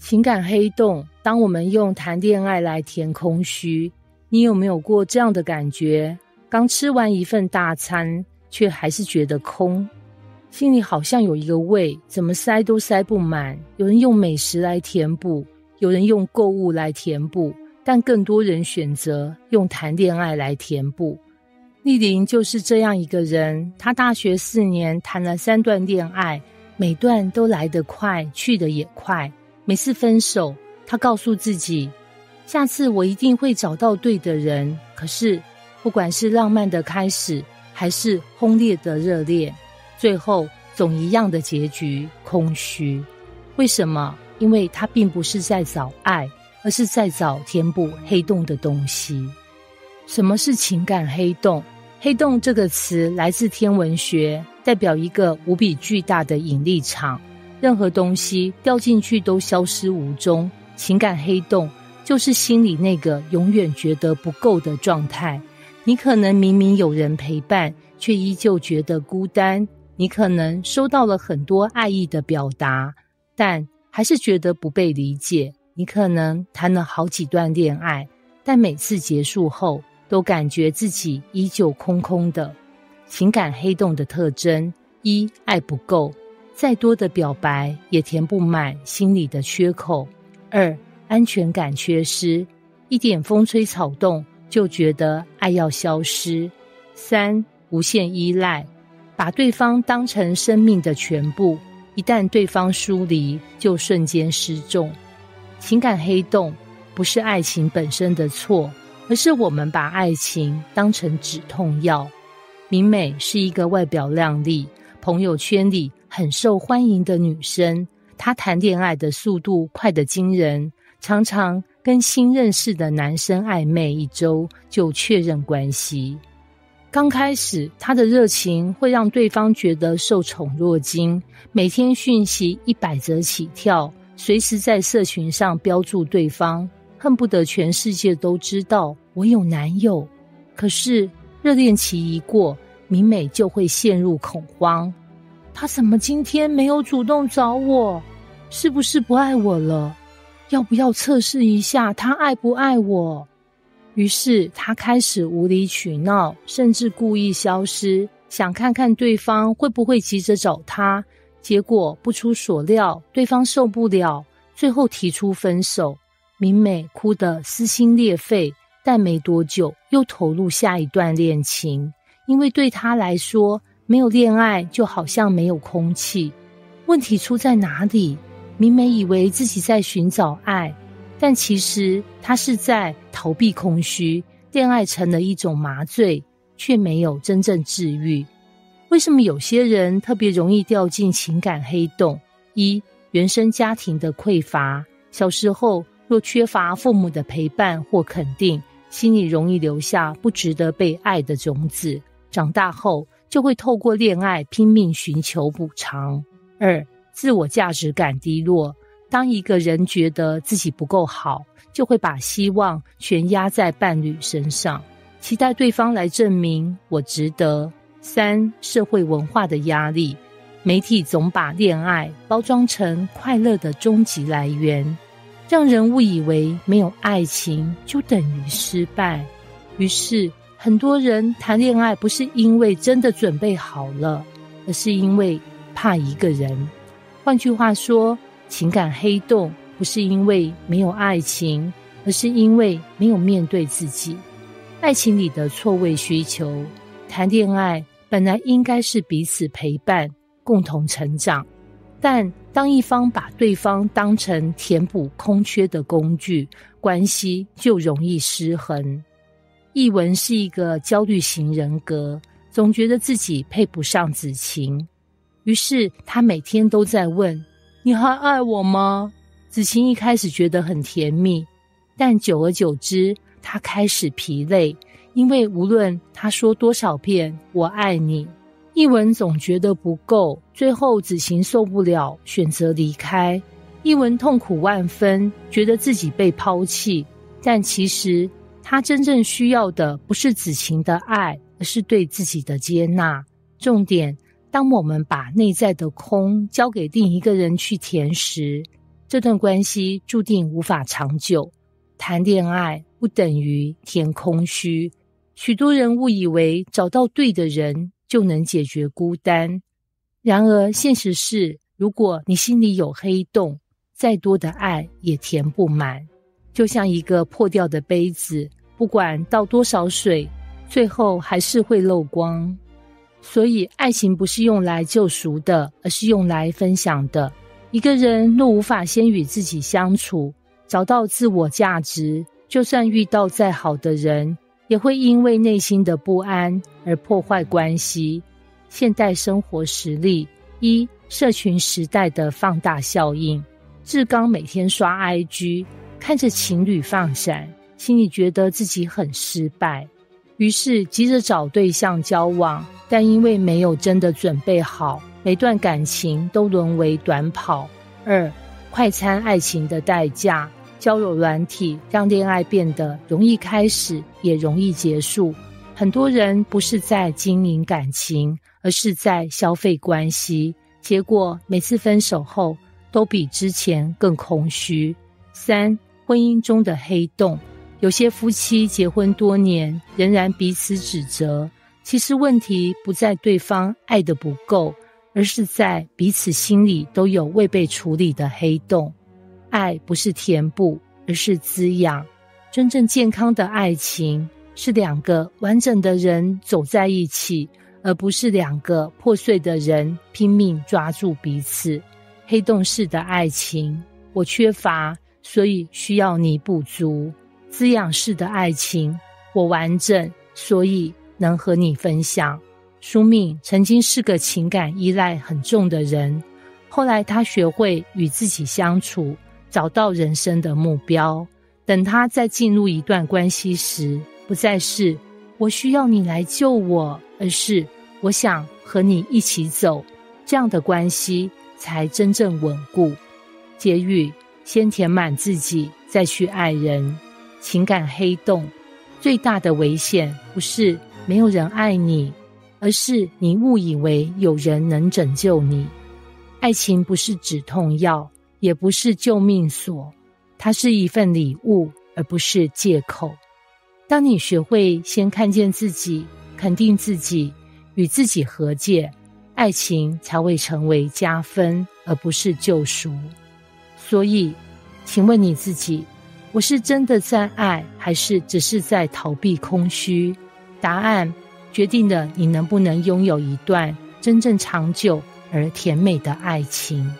情感黑洞，當我們用談戀愛來填空虛，你有沒有過這樣的感覺？剛吃完一份大餐，卻還是覺得空，心裡好像有一個胃，怎麼塞都塞不滿。有人用美食來填補，有人用購物來填補，但更多人選擇用談戀愛來填補。麗玲就是這樣一個人，她大學4年談了3段戀愛，每段都來得快，去得也快。每次分手，她告訴自己，下次我一定會找到對的人。可是，不管是浪漫的開始，還是轟烈的熱戀，最後總一樣的結局，空虛。為什麼？因為她並不是在找愛，而是在找填補黑洞的東西。什麼是情感黑洞？黑洞這個詞來自天文學，代表一個無比巨大的引力場，任何東西掉進去都消失無蹤。情感黑洞就是心裡那個永遠覺得不夠的狀態。你可能明明有人陪伴，卻依舊覺得孤單。你可能收到了很多愛意的表達，但還是覺得不被理解。你可能談了好幾段戀愛，但每次結束後都感覺自己依舊空空的。情感黑洞的特徵： 1. 愛不夠，再多的表白也填不滿心裡的缺口。 2. 安全感缺失，一點風吹草動就覺得愛要消失。 3. 無限依賴，把對方當成生命的全部，一旦對方疏離就瞬間失重。情感黑洞不是愛情本身的錯，而是我們把愛情当成止痛藥。明美是一個外表靚麗，朋友圈裡很受歡迎的女生，她談戀愛的速度快得驚人，常常跟新認識的男生曖昧1周就確認關係。剛開始，她的熱情會讓對方覺得受寵若驚，每天訊息100則起跳，隨時在社群上標注對方，恨不得全世界都知道我有男友。可是熱戀期一過，明美就會陷入恐慌。他怎麼今天沒有主動找我？是不是不愛我了？要不要測試一下他愛不愛我？於是他開始無理取鬧，甚至故意消失，想看看對方會不會急着找他。結果不出所料，對方受不了，最後提出分手。明美哭得撕心裂肺，但沒多久又投入下一段戀情，因為對她來說，沒有戀愛就好像沒有空氣。問題出在哪裡？明美以為自己在尋找愛，但其實她是在逃避空虛。戀愛成了一種麻醉，卻沒有真正治癒。為什麼有些人特別容易掉進情感黑洞？1. 原生家庭的匱乏，小時候若缺乏父母的陪伴或肯定，心裡容易留下不值得被愛的種子，長大後就會透過戀愛拼命尋求補償。 2. 自我價值感低落，當一個人覺得自己不夠好，就會把希望全壓在伴侶身上，期待對方來證明我值得。 3. 社會文化的壓力，媒體總把戀愛包裝成快樂的終極來源，讓人誤以為沒有愛情就等於失敗。於是很多人談戀愛不是因為真的準備好了，而是因為怕一個人。換句話說，情感黑洞不是因為沒有愛情，而是因為沒有面對自己。愛情裡的錯位需求，談戀愛本來應該是彼此陪伴，共同成長，但當一方把對方當成填補空缺的工具，關係就容易失衡。藝文是一個焦慮型人格，總覺得自己配不上子晴，於是他每天都在問：你還愛我嗎？子晴一開始覺得很甜蜜，但久而久之，他開始疲累，因為無論他說多少遍我愛你，藝文總覺得不夠，最後子晴受不了，選擇離開。藝文痛苦萬分，覺得自己被拋棄，但其實他真正需要的不是子晴的愛，而是對自己的接納。重點，當我們把內在的空交給另一個人去填時，這段關係注定無法長久。談戀愛不等於填空虛，許多人誤以為找到對的人就能解決孤單。然而現實是，如果你心裡有黑洞，再多的愛也填不滿。就像一個破掉的杯子，不管倒多少水，最後還是會漏光。所以愛情不是用來救贖的，而是用來分享的。一個人若無法先與自己相處，找到自我價值，就算遇到再好的人，也會因為內心的不安而破壞關係。現代生活實例：一、社群時代的放大效應。志剛每天刷 IG， 看着情侶放閃，心裡覺得自己很失敗，於是急着找對象交往，但因為沒有真的準備好，每段感情都淪為短跑。二、快餐愛情的代價。交友軟體讓戀愛變得容易開始，也容易結束。很多人不是在經營感情，而是在消費關係，結果每次分手後都比之前更空虛。三、婚姻中的黑洞。有些夫妻結婚多年，仍然彼此指責，其實問題不在對方愛得不夠，而是在彼此心裡都有未被處理的黑洞。愛不是填補，而是滋養。真正健康的愛情是兩個完整的人走在一起，而不是兩個破碎的人拼命抓住彼此。黑洞式的愛情，我缺乏，所以需要你補足。滋養式的愛情，我完整，所以能和你分享。舒敏曾經是個情感依賴很重的人，後來他學會與自己相處，找到人生的目標。等他再進入一段關係時，不再是我需要你來救我，而是我想和你一起走，這樣的關係才真正穩固。結語：先填滿自己，再去愛人。情感黑洞最大的危險，不是沒有人愛你，而是你誤以為有人能拯救你。愛情不是止痛藥，也不是救命鎖，它是一份禮物，而不是借口。當你學會先看見自己，肯定自己，與自己和解，愛情才會成為加分，而不是救贖。所以，請問你自己，我是真的在愛，還是只是在逃避空虛？答案決定了你能不能擁有一段真正長久而甜美的愛情。